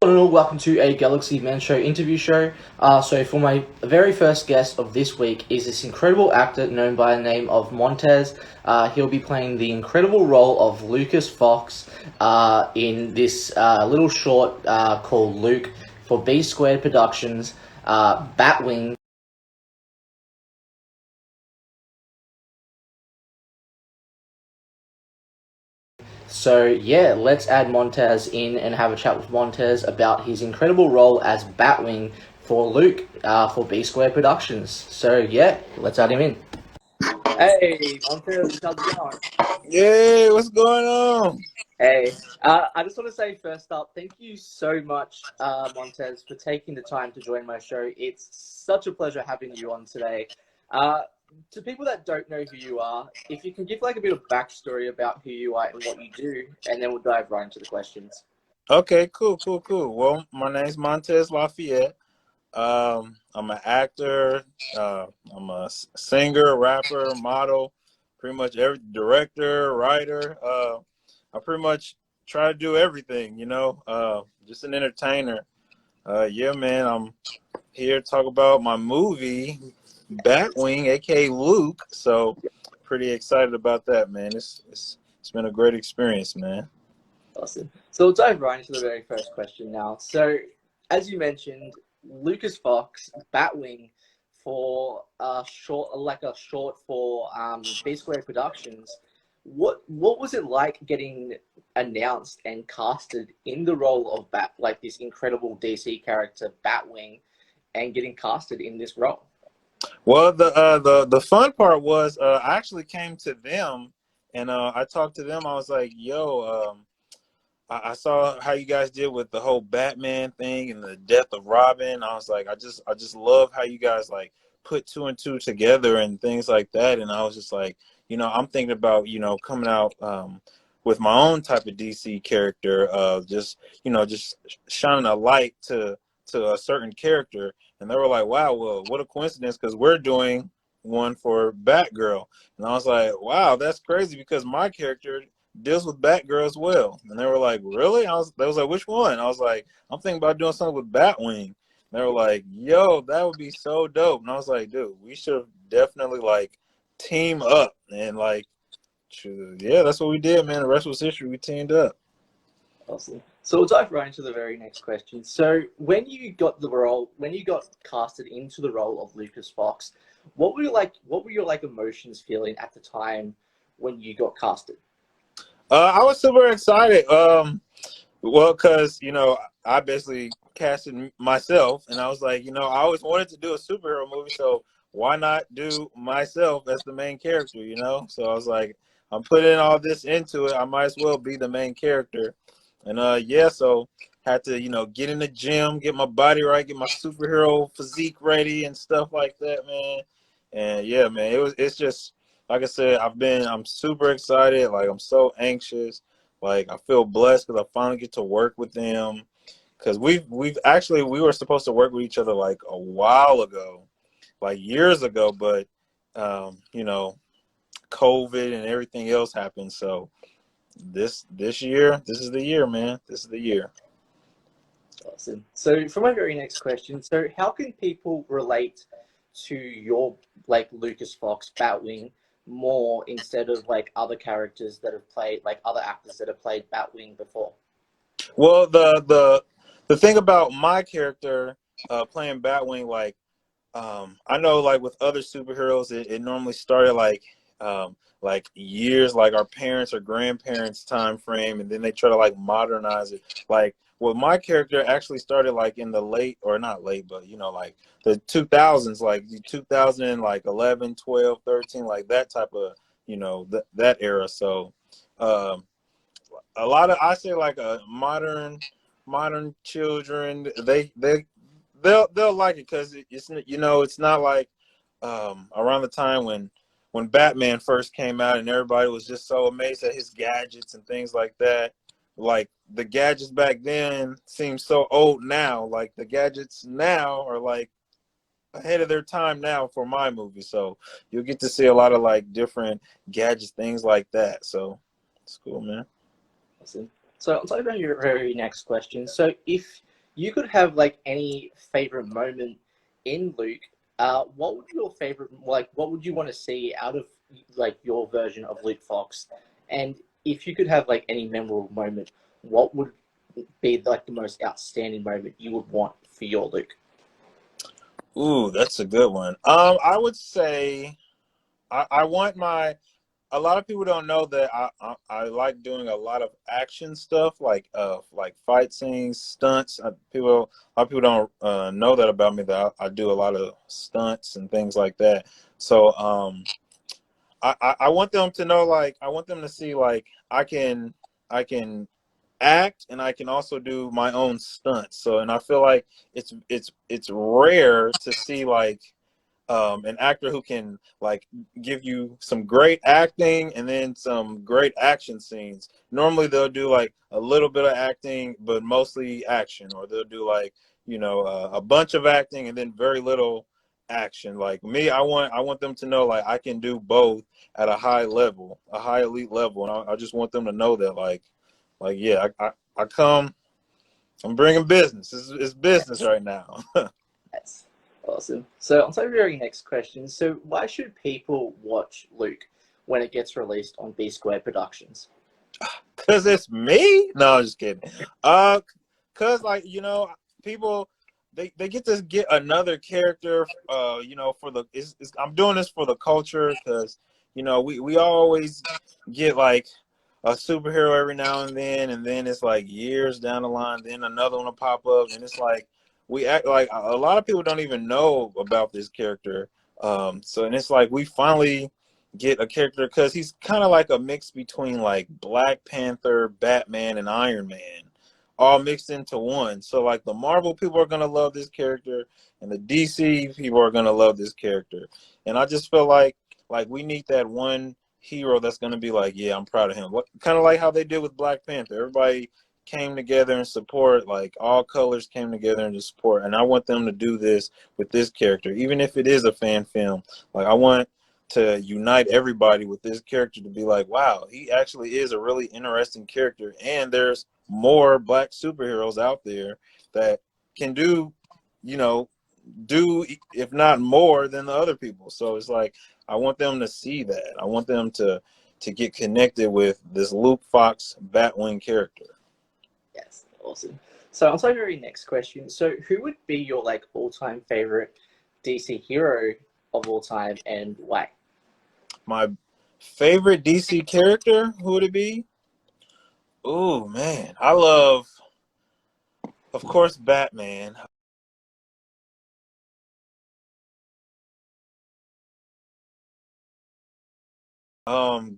one and all, welcome to a Galaxy Man Show interview show. So for my very first guest of this week is this incredible actor known by the name of Montez. He'll be playing the incredible role of Lucas Fox in this little short called Luke for B Squared Productions, Batwing. So yeah, let's add Montez in and have a chat with Montez about his incredible role as Batwing for Luke for B Square Productions. So yeah, let's add him in. Hey Montez, how's it going? Yeah, what's going on? Hey, I just want to say first up, thank you so much, Montez, for taking the time to join my show. It's such a pleasure having you on today. Uh, to people that don't know who you are, if you can give like a bit of backstory about who you are and what you do, and then we'll dive right into the questions. Okay, cool. Well, my name's Montez Lafayette. I'm an actor. I'm a singer, rapper, model, pretty much every director, writer. I pretty much try to do everything, just an entertainer. Yeah, man, I'm here to talk about my movie, Batwing, aka Luke. So, pretty excited about that, man. It's been a great experience, man. Awesome. So we'll dive right into the very first question now. So, as you mentioned, Lucas Fox, Batwing, for a short for B Square Productions. What was it like getting announced and casted in the role of like this incredible DC character Batwing, and getting casted in this role? Well, the fun part was I actually came to them and I talked to them. I was like, "Yo, I saw how you guys did with the whole Batman thing and the death of Robin. I was like, I just love how you guys like put two and two together and things like that. And I was just like, I'm thinking about coming out with my own type of DC character of just shining a light to a certain character. And they were like, wow, well, what a coincidence because we're doing one for Batgirl. And I was like, wow, that's crazy because my character deals with Batgirl as well. And they were like, really? They was like, which one? I was like, I'm thinking about doing something with Batwing. And they were like, yo, that would be so dope. And I was like, dude, we should definitely like team up. And like, yeah, that's what we did, man. The rest was history. We teamed up. Awesome. So we'll dive right into the very next question. So when you got casted into the role of Lucas Fox, what were your like emotions feeling at the time when you got casted? I was super excited. Well, because I basically casted myself, and I was like, I always wanted to do a superhero movie, so why not do myself as the main character? So I was like, I'm putting all this into it. I might as well be the main character, and yeah, so had to get in the gym, get my body right, get my superhero physique ready, and stuff like that, man. And yeah, man, it's just like I said, I'm super excited. Like I'm so anxious. Like I feel blessed because I finally get to work with them. Because we were supposed to work with each other like a while ago, like years ago, but COVID and everything else happened. So this year, this is the year, man. This is the year. Awesome. So for my very next question, so how can people relate to your like Lucas Fox Batwing more instead of like other characters that have played like other actors that have played Batwing before? Well, the thing about my character playing Batwing, like I know like with other superheroes, it normally started like years, like our parents or grandparents time frame, and then they try to like modernize it. Like well, my character actually started like in the late or not late, but like the 2000s, like the 2000 like 11, 12, 13, like that type of that era. So um a lot of I say like a modern children they'll like it because it's not like around the time when Batman first came out and everybody was just so amazed at his gadgets and things like that. Like the gadgets back then seem so old now. Like the gadgets now are like ahead of their time now for my movie. So you'll get to see a lot of like different gadgets, things like that. So it's cool, man. Awesome. So I'll talk about your very next question. So if you could have like any favorite moment in Luke, what would your favorite like? What would you want to see out of like your version of Luke Fox? And if you could have like any memorable moment, what would be like the most outstanding moment you would want for your Luke? Ooh, that's a good one. I would say I want my. A lot of people don't know that I like doing a lot of action stuff, like fight scenes, stunts. A lot of people don't know that about me. That I do a lot of stunts and things like that. So I want them to know, like, I want them to see, like, I can act and I can also do my own stunts. So, and I feel like it's rare to see like an actor who can like give you some great acting and then some great action scenes. Normally they'll do like a little bit of acting, but mostly action, or they'll do like a bunch of acting and then very little action. Like me, I want them to know like I can do both at a high level, a high elite level, and I just want them to know that like yeah, I come, I'm bringing business. It's business right now. That's awesome. So on to the very next question. So why should people watch Luke when it gets released on B Square Productions? Cause it's me? No, I'm just kidding. Uh, cause like people they get another character. For the I'm doing this for the culture, cause we always get like a superhero every now and then it's like years down the line, then another one will pop up, and it's like we act like a lot of people don't even know about this character. So and it's like we finally get a character because he's kind of like a mix between like Black Panther, Batman, and Iron Man, all mixed into one. So like the Marvel people are gonna love this character, and the DC people are gonna love this character. And I just feel like we need that one hero that's gonna be like, yeah, I'm proud of him. What kind of like how they did with Black Panther? Everybody came together and support, like all colors came together and just support. And I want them to do this with this character, even if it is a fan film. Like I want to unite everybody with this character to be like, wow, he actually is a really interesting character, and there's more Black superheroes out there that can you know, do if not more than the other people. So it's like I want them to see that. I want them to get connected with this Luke Fox Batwing character. Yes, awesome. So on to the very next question. So who would be your like all-time favorite DC hero of all time and why? My favorite DC character, who would it be? Oh man, I love, of course, Batman.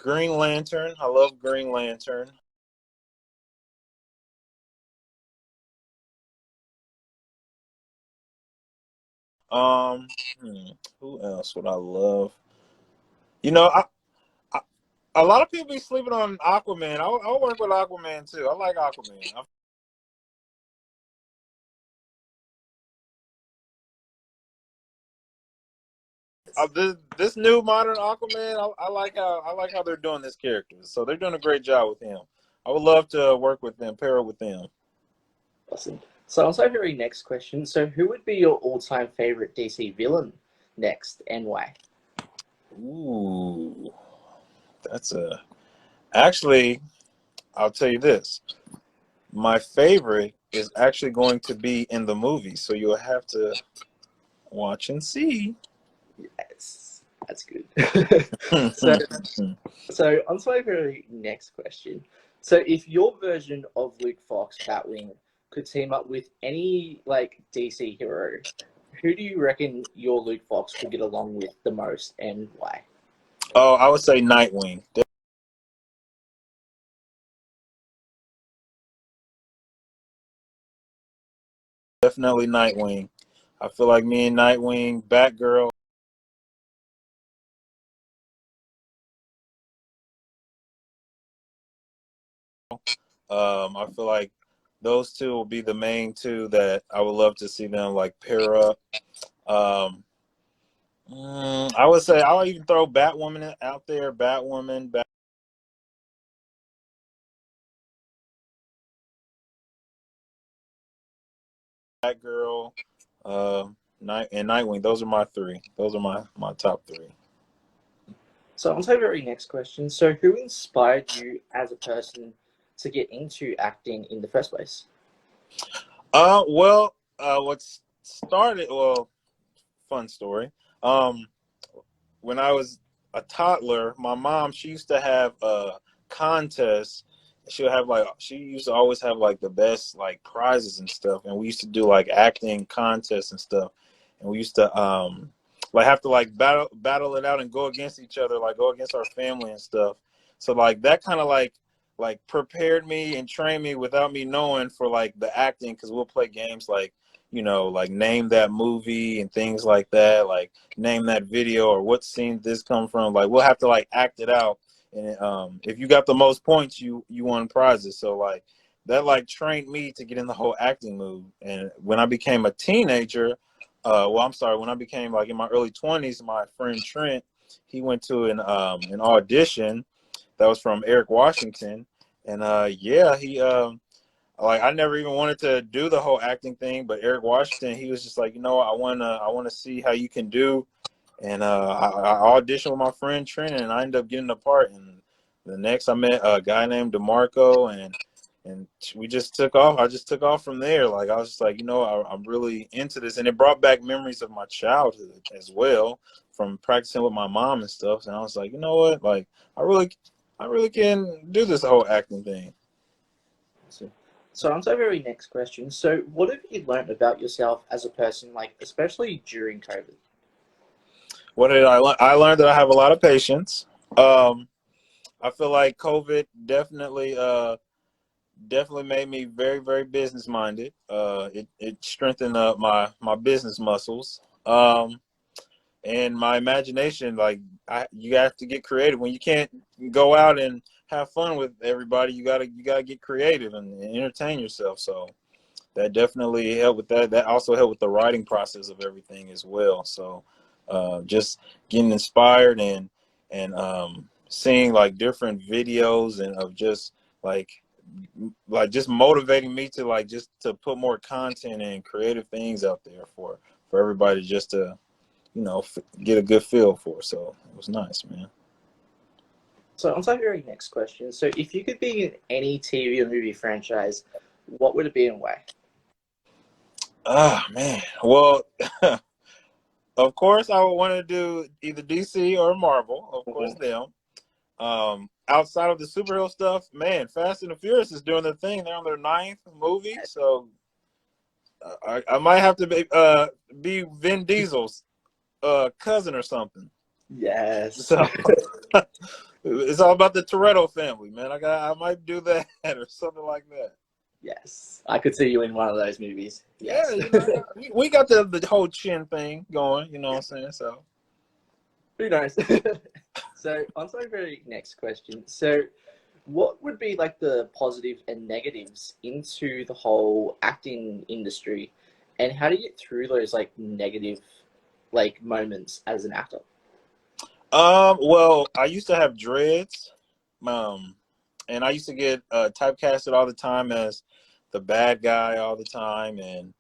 Green Lantern. I love Green Lantern. Um, hmm, who else would I love? You know, I a lot of people be sleeping on Aquaman. I'll work with Aquaman too. I like Aquaman. This new modern Aquaman, I like how they're doing this character. So they're doing a great job with him. I would love to work with them, pair up with them. Awesome. So on to the very next question. So who would be your all-time favorite DC villain next and why? Ooh, that's a actually. I'll tell you this. My favorite is actually going to be in the movie, so you'll have to watch and see. Yes, that's good. so So on to my very next question. So if your version of Luke Fox Batwing could team up with any like DC hero, who do you reckon your Luke Fox could get along with the most and why? Oh, I would say Nightwing. Definitely Nightwing. I feel like me and Nightwing, Batgirl. I feel like those two will be the main two that I would love to see them like pair up. Um, I would say I'll even throw Batwoman out there. Batwoman, Batgirl, and Nightwing. Those are my three. Those are my top three. So on to our very next question. So who inspired you as a person to get into acting in the first place? What started, fun story. When I was a toddler, my mom, she used to have a contest. She used to always have like the best like prizes and stuff, and we used to do like acting contests and stuff, and we used to like have to like battle it out and go against each other, like go against our family and stuff. So like that kind of like prepared me and trained me without me knowing for like the acting, because we'll play games like, like name that movie and things like that, like name that video or what scene this come from. Like we'll have to like act it out, and if you got the most points, you won prizes. So like that like trained me to get in the whole acting mood. And when I became a teenager, when I became like in my early 20s, my friend Trent, he went to an audition that was from Eric Washington, and yeah, he like I never even wanted to do the whole acting thing, but Eric Washington, he was just like, I wanna see how you can do, and I auditioned with my friend Trent, and I ended up getting the part. And the next I met a guy named DeMarco, and we just took off. I just took off from there. Like I was just like, I'm really into this, and it brought back memories of my childhood as well, from practicing with my mom and stuff. And I was like, you know what, like I really can do this whole acting thing. So on to our very next question. So what have you learned about yourself as a person, like especially during COVID? What did I learn? I learned that I have a lot of patience. I feel like COVID definitely made me very, very business minded. It strengthened my business muscles. And my imagination. Like you have to get creative when you can't go out and have fun with everybody. You gotta get creative and entertain yourself. So that definitely helped with that. That also helped with the writing process of everything as well. So just getting inspired and seeing like different videos and of just like just motivating me to like just to put more content and creative things out there for everybody just to get a good feel for. So it was nice, man. So on to our very next question. So if you could be in any TV or movie franchise, what would it be and why? Ah, man. Well, of course, I would want to do either DC or Marvel. Of course, them. Outside of the superhero stuff, man, Fast and the Furious is doing their thing. They're on their 9th movie, so I might have to be Vin Diesel's cousin or something. Yes. So it's all about the Toretto family, man. I might do that or something like that. Yes, I could see you in one of those movies. Yes. Yeah, we got the whole chin thing going. You know what I'm saying? So Who knows? So on to our very next question. So what would be like the positives and negatives into the whole acting industry, and how do you get through those like negative like moments as an actor? Well, I used to have dreads, and I used to get typecasted all the time as the bad guy all the time, and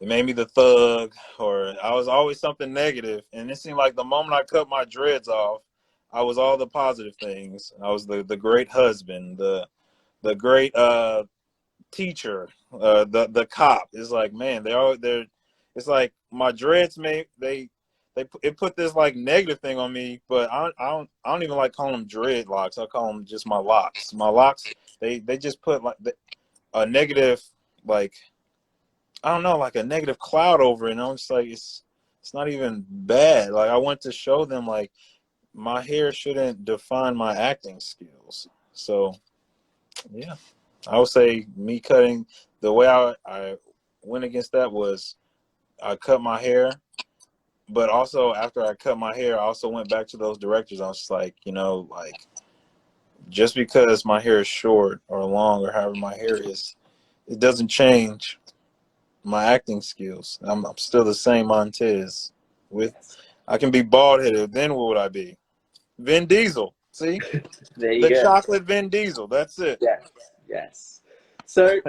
it made me the thug, or I was always something negative. And it seemed like the moment I cut my dreads off, I was all the positive things. I was the great husband, the great teacher, the cop. It's like, man, they're. It's like my dreads it put this like negative thing on me, but I don't even like calling them dreadlocks. I call them just my locks. My locks, they just put like a negative, like I don't know, like a negative cloud over it. And I'm just like, it's not even bad. Like I want to show them like my hair shouldn't define my acting skills. So yeah, I would say me cutting the way I went against that was I cut my hair. But also after I cut my hair, I also went back to those directors. I was just like, like just because my hair is short or long or however my hair is, it doesn't change my acting skills. I'm still the same Montez. I can be bald headed. Then what would I be? Vin Diesel. See, There you the go. chocolate Vin Diesel. That's it. Yes, yes. So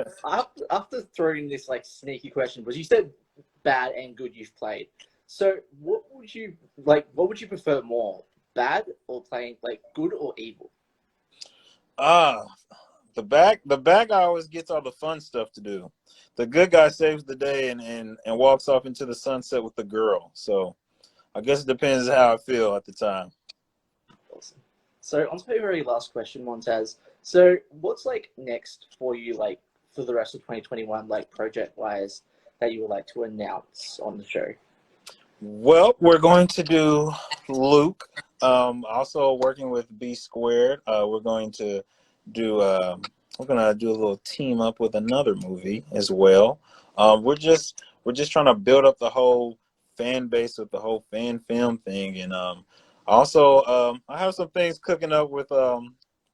after throwing this like sneaky question, because you said bad and good you've played. So what would you prefer more? Bad or playing like good or evil? Ah, the bad guy always gets all the fun stuff to do. The good guy saves the day and walks off into the sunset with the girl. So I guess it depends how I feel at the time. Awesome. So on to my very last question, Montez. So what's like next for you, like for the rest of 2021, like project wise, that you would like to announce on the show? Well, we're going to do Luke. Also working with B Squared. We're gonna do a little team up with another movie as well. We're just trying to build up the whole fan base with the whole fan film thing, and also I have some things cooking up with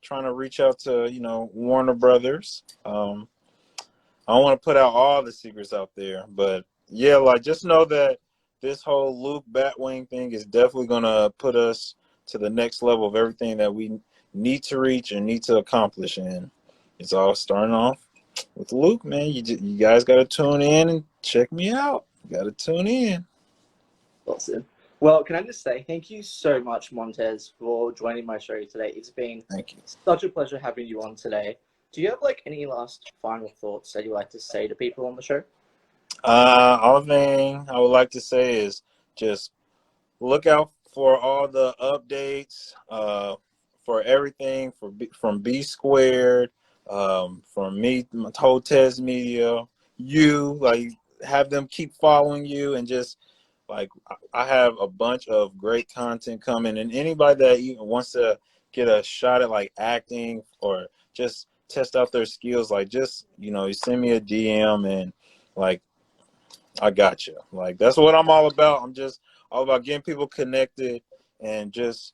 trying to reach out to Warner Brothers. I don't want to put out all the secrets out there, but yeah, like just know that this whole Luke Batwing thing is definitely gonna put us to the next level of everything that we need to reach and need to accomplish. And it's all starting off with Luke, man. You guys got to tune in and check me out. You got to tune in. Awesome. Well, can I just say thank you so much, Montez, for joining my show today. It's been Thank you. such a pleasure having you on today. Do you have like any last final thoughts that you'd like to say to people on the show? All thing I would like to say is just look out for all the updates, for everything from B Squared, from me, Montez Media. You like have them keep following you, and just like I have a bunch of great content coming, and anybody that even wants to get a shot at like acting or just test out their skills, like just you send me a DM and like I got you. Like that's what I'm all about. I'm just all about getting people connected and just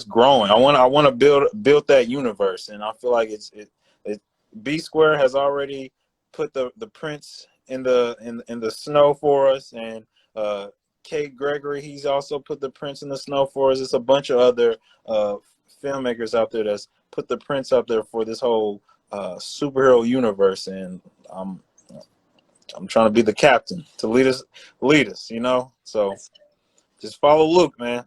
growing. I want to build that universe, and I feel like it B Square has already put the prints in the snow for us, and Kate Gregory, he's also put the prints in the snow for us. It's a bunch of other filmmakers out there that's put the prints up there for this whole superhero universe, and I'm trying to be the captain to lead us. So just follow Luke, man.